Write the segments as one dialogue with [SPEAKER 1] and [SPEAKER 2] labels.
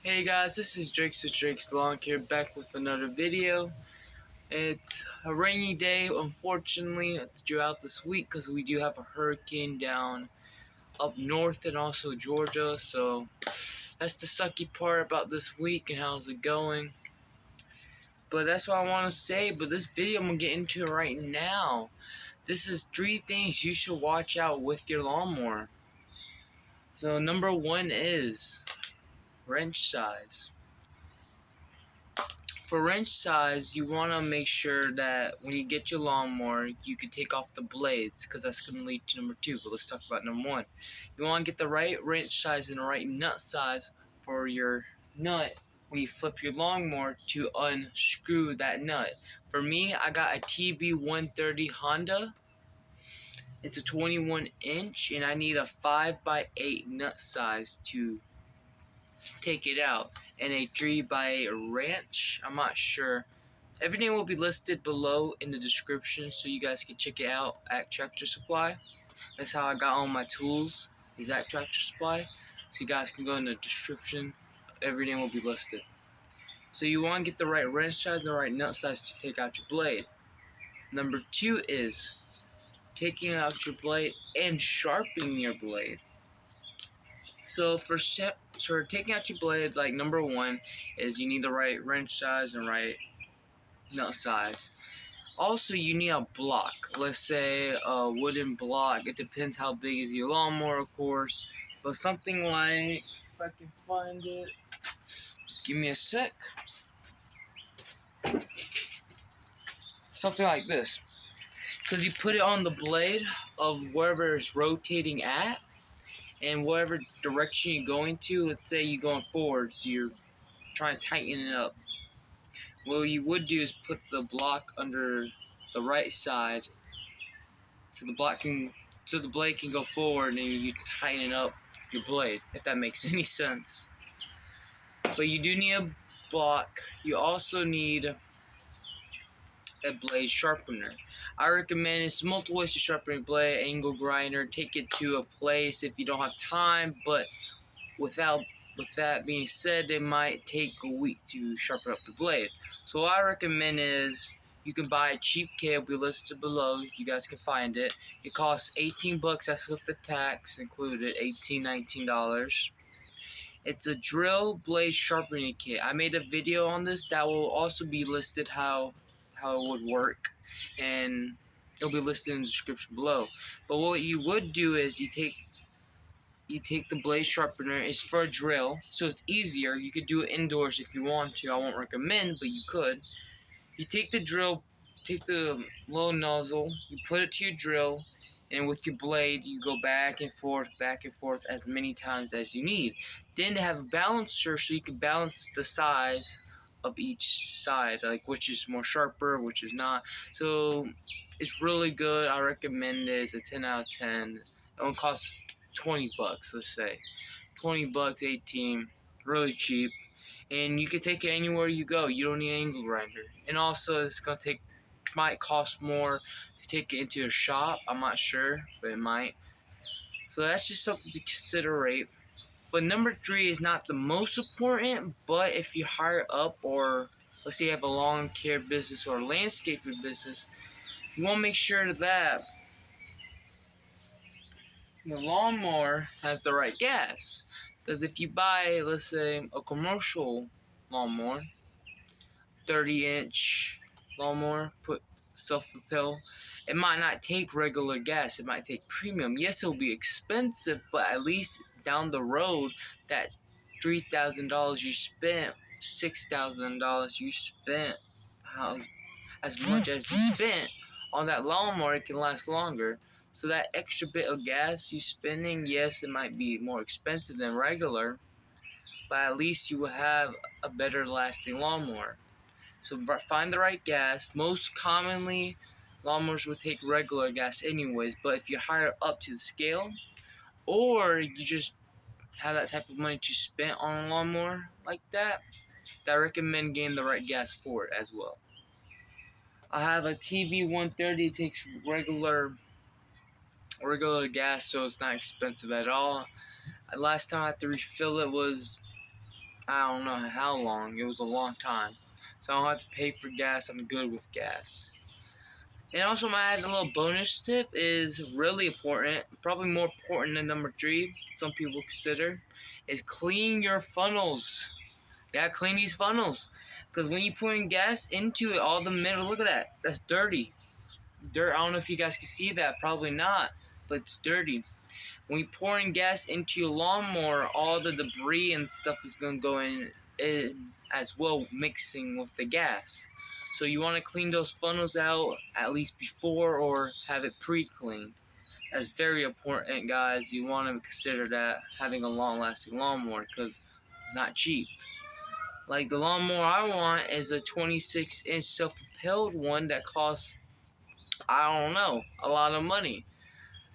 [SPEAKER 1] Hey guys, this is Drake with Drake's Lawn Care back with another video. It's a rainy day, unfortunately, throughout this week because we do have a hurricane down up north and also Georgia. So that's the sucky part about this week and how's it going. But that's what I want to say. But this video I'm going to get into right now. This is 3 things you should watch out with your lawnmower. So number 1 is wrench size. For wrench size, you want to make sure that when you get your lawnmower, you can take off the blades, because that's going to lead to number 2. But let's talk about number 1. You want to get the right wrench size and the right nut size for your nut when you flip your lawnmower to unscrew that nut. For me, I got a TB130 Honda. It's a 21 inch, and I need a 5x8 nut size to take it out, and a 3x8 wrench. I'm not sure. Everything will be listed below in the description, so you guys can check it out at Tractor Supply. That's how I got all my tools, is at Tractor Supply. So you guys can go in the description. Everything will be listed. So you want to get the right wrench size, the right nut size to take out your blade. Number 2 is taking out your blade and sharpening your blade. So for taking out your blade, like number 1 is you need the right wrench size and right nut size. Also, you need a block. Let's say a wooden block. It depends how big is your lawnmower, of course. But something like, if I can find it, give me a sec. Something like this. Because you put it on the blade of wherever it's rotating at. And whatever direction you're going to, let's say you're going forward, so you're trying to tighten it up. What you would do is put the block under the right side, so the blade can go forward, and you tighten up your blade, if that makes any sense. But you do need a block. You also need a blade sharpener. I recommend it's multiple ways to sharpen a blade. Angle grinder, take it to a place if you don't have time, but with that being said, it might take a week to sharpen up the blade. So what I recommend is you can buy a cheap kit. It'll be listed below. You guys can find it. It costs $18. That's with the tax included, $19. It's a drill blade sharpening kit. I made a video on this that will also be listed how it would work, and it'll be listed in the description below. But what you would do is you take the blade sharpener. It's for a drill, so it's easier. You could do it indoors if you want to. I won't recommend, but you could. You take the drill, take the little nozzle, you put it to your drill, and with your blade, you go back and forth as many times as you need. Then they have a balancer, so you can balance the size of each side, like which is more sharper, which is not. So it's really good. I recommend it. It's a 10 out of 10. It only costs $20, let's say. $20, 18, really cheap. And you can take it anywhere you go. You don't need an angle grinder. And also, it's gonna might cost more to take it into a shop. I'm not sure, but it might. So that's just something to consider. But number 3 is not the most important, but if you hire up, or let's say you have a lawn care business or a landscaping business, you want to make sure that the lawnmower has the right gas. Because if you buy, let's say, a commercial lawnmower, 30-inch lawnmower, put self-propel, it might not take regular gas. It might take premium. Yes, it'll be expensive, but at least down the road, that $3,000 you spent, $6,000 you spent, as much as you spent on that lawnmower, it can last longer. So that extra bit of gas you spending, yes, it might be more expensive than regular, but at least you will have a better lasting lawnmower. So find the right gas. Most commonly, lawnmowers will take regular gas anyways, but if you hire up to the scale, or you just have that type of money to spend on a lawnmower like that, I recommend getting the right gas for it as well. I have a TB130. It takes regular regular gas, so it's not expensive at all. Last time I had to refill it was, I don't know how long. It was a long time. So I don't have to pay for gas. I'm good with gas. And also, my add a little bonus tip is really important, probably more important than number 3, some people consider, is clean your funnels. You gotta clean these funnels. Because when you put in gas into it, all the middle, look at that. That's dirty. Dirt, I don't know if you guys can see that. Probably not. But it's dirty. When you pour in gas into your lawnmower, all the debris and stuff is going to go in as well, mixing with the gas. So you want to clean those funnels out at least before or have it pre-cleaned. That's very important, guys. You want to consider that having a long-lasting lawnmower because it's not cheap. Like the lawnmower I want is a 26-inch self-propelled one that costs, I don't know, a lot of money.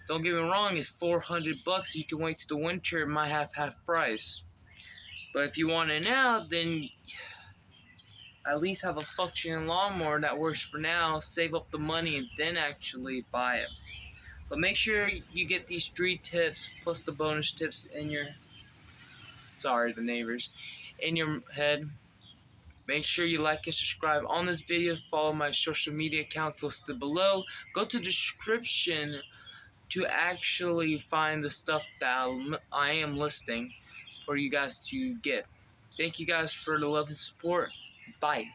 [SPEAKER 1] Don't get me wrong, it's $400. You can wait till the winter, it might have half price. But if you want it now, then at least have a functioning lawnmower that works for now, save up the money, and then actually buy it. But make sure you get these 3 tips, plus the bonus tips in your, the neighbors, in your head. Make sure you like and subscribe on this video. Follow my social media accounts listed below. Go to the description to actually find the stuff that I am listing for you guys to get. Thank you guys for the love and support. Bye.